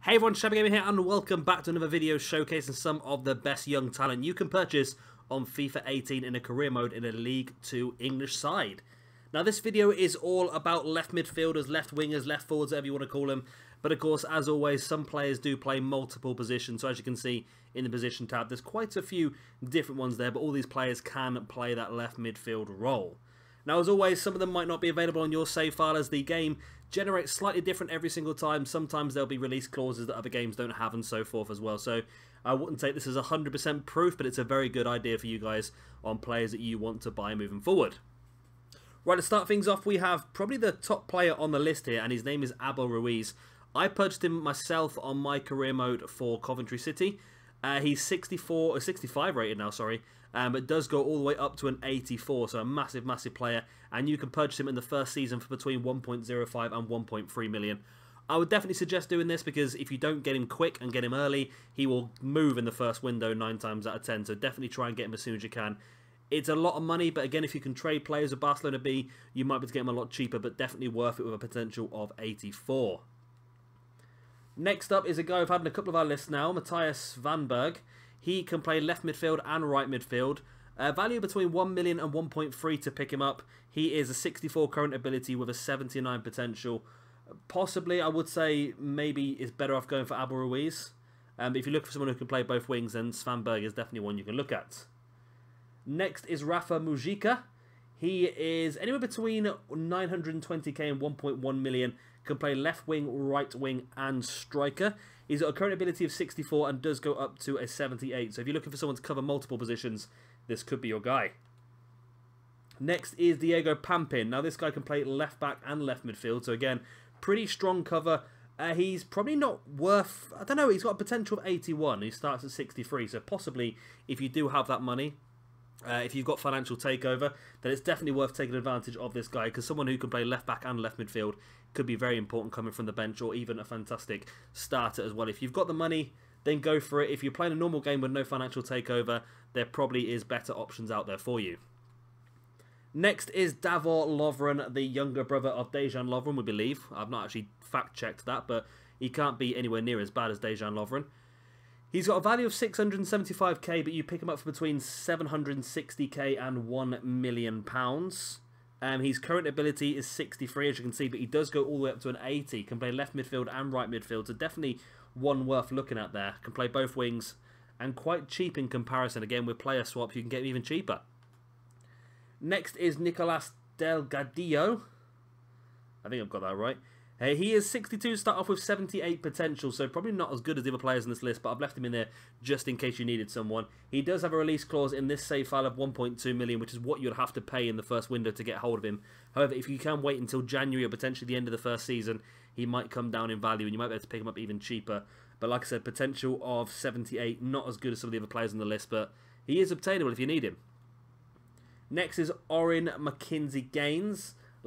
Hey everyone, Shabby Gamer here and welcome back to another video showcasing some of the best young talent you can purchase on FIFA 18 in a career mode in a League 2 English side. Now this video is all about left midfielders, left wingers, left forwards, whatever you want to call them. But of course, as always, some players do play multiple positions. So as you can see in the position tab, there's quite a few different ones there, but all these players can play that left midfield role. Now, as always, some of them might not be available on your save file as the game generates slightly different every single time. Sometimes there'll be release clauses that other games don't have and so forth as well. So I wouldn't take this as 100% proof, but it's a very good idea for you guys on players that you want to buy moving forward. Right, to start things off, we have probably the top player on the list here, and his name is Eggo Ruiz. I purchased him myself on my career mode for Coventry City. He's 65 rated now, sorry. It does go all the way up to an 84, so a massive, massive player. And you can purchase him in the first season for between 1.05 and 1.3 million. I would definitely suggest doing this because if you don't get him quick and get him early, he will move in the first window 9 times out of 10. So definitely try and get him as soon as you can. It's a lot of money, but again, if you can trade players with Barcelona B, you might be able to get him a lot cheaper, but definitely worth it with a potential of 84. Next up is a guy we've had in a couple of our lists now, Matthias Van Berg. He can play left midfield and right midfield. Value between 1 million and 1.3 to pick him up. He is a 64 current ability with a 79 potential. Possibly, I would say, maybe it's better off going for Eggo Ruiz. But if you look for someone who can play both wings, then Van Berg is definitely one you can look at. Next is Rafa Mujica. He is anywhere between 920k and 1.1 million. Can play left wing, right wing, and striker. He's got a current ability of 64 and does go up to a 78. So if you're looking for someone to cover multiple positions, this could be your guy. Next is Eggo Ampadu. Now this guy can play left back and left midfield. So again, pretty strong cover. He's probably not worth, I don't know, he's got a potential of 81. He starts at 63. So possibly if you do have that money, if you've got financial takeover, then it's definitely worth taking advantage of this guy because someone who can play left back and left midfield could be very important coming from the bench or even a fantastic starter as well. If you've got the money, then go for it. If you're playing a normal game with no financial takeover, there probably is better options out there for you. Next is Duvall Offerin, the younger brother of Dejan Lovren, we believe. I've not actually fact-checked that, but he can't be anywhere near as bad as Dejan Lovren. He's got a value of 675k, but you pick him up for between 760k and £1 million. His current ability is 63, as you can see, but he does go all the way up to an 80. Can play left midfield and right midfield, so definitely one worth looking at there. Can play both wings, and quite cheap in comparison. Again, with player swaps, you can get him even cheaper. Next is Nicolas Delgadillo. I think I've got that right. He is 62 to start off with 78 potential, so probably not as good as the other players in this list, but I've left him in there just in case you needed someone. He does have a release clause in this save file of 1.2 million, which is what you'd have to pay in the first window to get hold of him. However, if you can wait until January or potentially the end of the first season, he might come down in value and you might be able to pick him up even cheaper. But like I said, potential of 78, not as good as some of the other players on the list, but he is obtainable if you need him. Next is Oren Mane.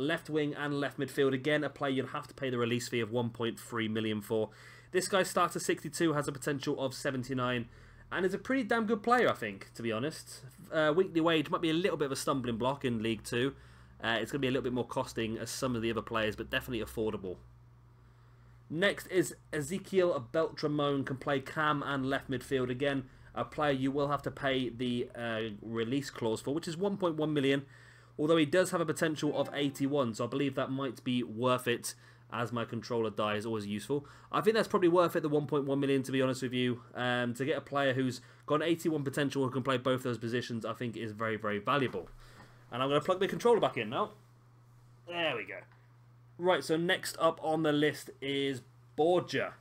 Left wing and left midfield. Again, a player you'd have to pay the release fee of 1.3 million for. This guy starts at 62, has a potential of 79, and is a pretty damn good player, I think, to be honest. Weekly wage might be a little bit of a stumbling block in League 2. It's going to be a little bit more costing as some of the other players, but definitely affordable. Next is Ezekiel Beltramon, can play cam and left midfield. Again, a player you will have to pay the release clause for, which is 1.1 million. Although he does have a potential of 81, so I believe that might be worth it as my controller dies, always useful. I think that's probably worth it, the 1.1 million, to be honest with you. To get a player who's got an 81 potential who can play both those positions, I think is very, very valuable. And I'm going to plug the controller back in now. There we go. Right, so next up on the list is Borja.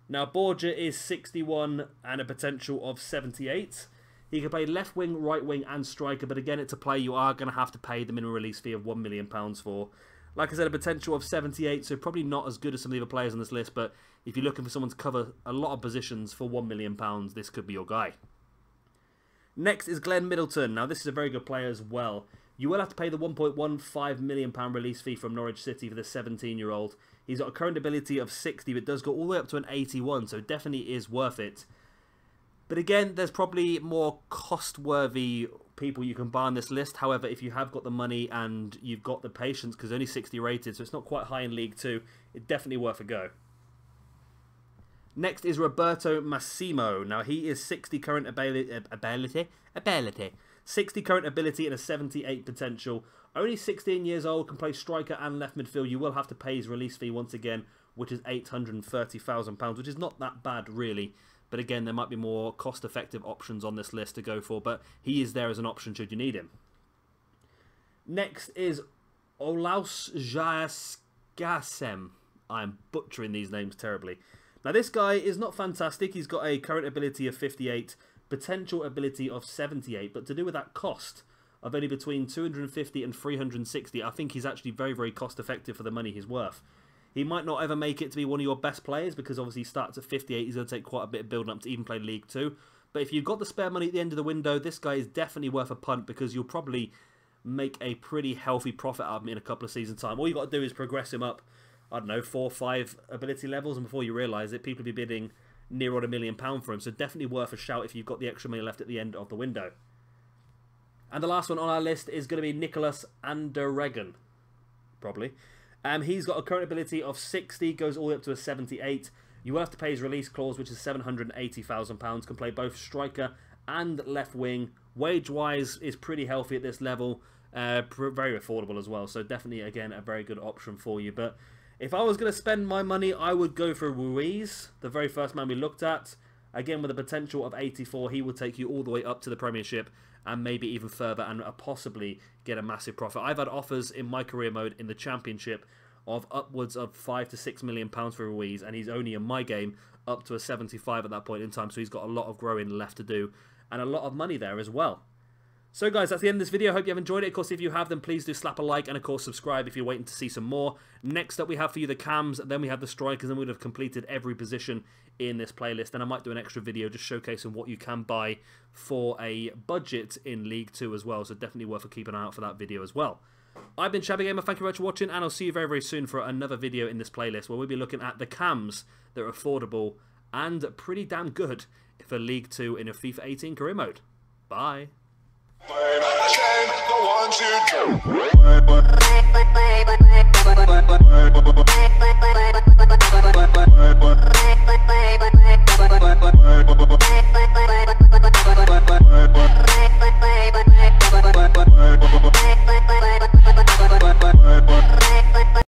Now, Borja is 61 and a potential of 78. He can play left wing, right wing, and striker, but again, it's a player you are going to have to pay the minimum release fee of £1 million for. Like I said, a potential of 78, so probably not as good as some of the other players on this list, but if you're looking for someone to cover a lot of positions for £1 million, this could be your guy. Next is Glen Middleton. Now, this is a very good player as well. You will have to pay the £1.15 million release fee from Norwich City for the 17-year-old. He's got a current ability of 60, but does go all the way up to an 81, so definitely is worth it. But again, there's probably more cost-worthy people you can buy on this list. However, if you have got the money and you've got the patience, because only 60 rated, so it's not quite high in League 2, it's definitely worth a go. Next is Roberto Massimo. Now, he is 60 current ability, 60 current ability and a 78 potential. Only 16 years old, can play striker and left midfield. You will have to pay his release fee once again, which is £830,000, which is not that bad, really. But again, there might be more cost-effective options on this list to go for, but he is there as an option should you need him. Next is Olaus Jaskasem. I'm butchering these names terribly. Now, this guy is not fantastic. He's got a current ability of 58, potential ability of 78, but to do with that cost of only between 250 and 360, I think he's actually very, very cost-effective for the money he's worth. He might not ever make it to be one of your best players because obviously he starts at 58. He's going to take quite a bit of building up to even play League 2. But if you've got the spare money at the end of the window, this guy is definitely worth a punt because you'll probably make a pretty healthy profit out of him in a couple of seasons' time. All you've got to do is progress him up, I don't know, 4 or 5 ability levels, and before you realise it, people will be bidding near on £1 million for him. So definitely worth a shout if you've got the extra money left at the end of the window. And the last one on our list is going to be Nicolas Anderegen, probably. He's got a current ability of 60, goes all the way up to a 78. You will have to pay his release clause, which is £780,000. Can play both striker and left wing. Wage-wise is pretty healthy at this level. Very affordable as well. So definitely, again, a very good option for you. But if I was going to spend my money, I would go for Ruiz, the very first man we looked at. Again, with a potential of 84, he will take you all the way up to the Premiership and maybe even further and possibly get a massive profit. I've had offers in my career mode in the Championship of upwards of £5 to £6 million for Ruiz, and he's only in my game up to a 75 at that point in time, so he's got a lot of growing left to do and a lot of money there as well. So guys, that's the end of this video. I hope you have enjoyed it. Of course, if you have, then please do slap a like and of course subscribe if you're waiting to see some more. Next up, we have for you the cams, then we have the strikers, and we'd have completed every position in this playlist. And I might do an extra video just showcasing what you can buy for a budget in League 2 as well. So definitely worth keeping an eye out for that video as well. I've been Shabby Gamer. Thank you very much for watching, and I'll see you very, very soon for another video in this playlist where we'll be looking at the cams that are affordable and pretty damn good for League 2 in a FIFA 18 career mode. Bye. The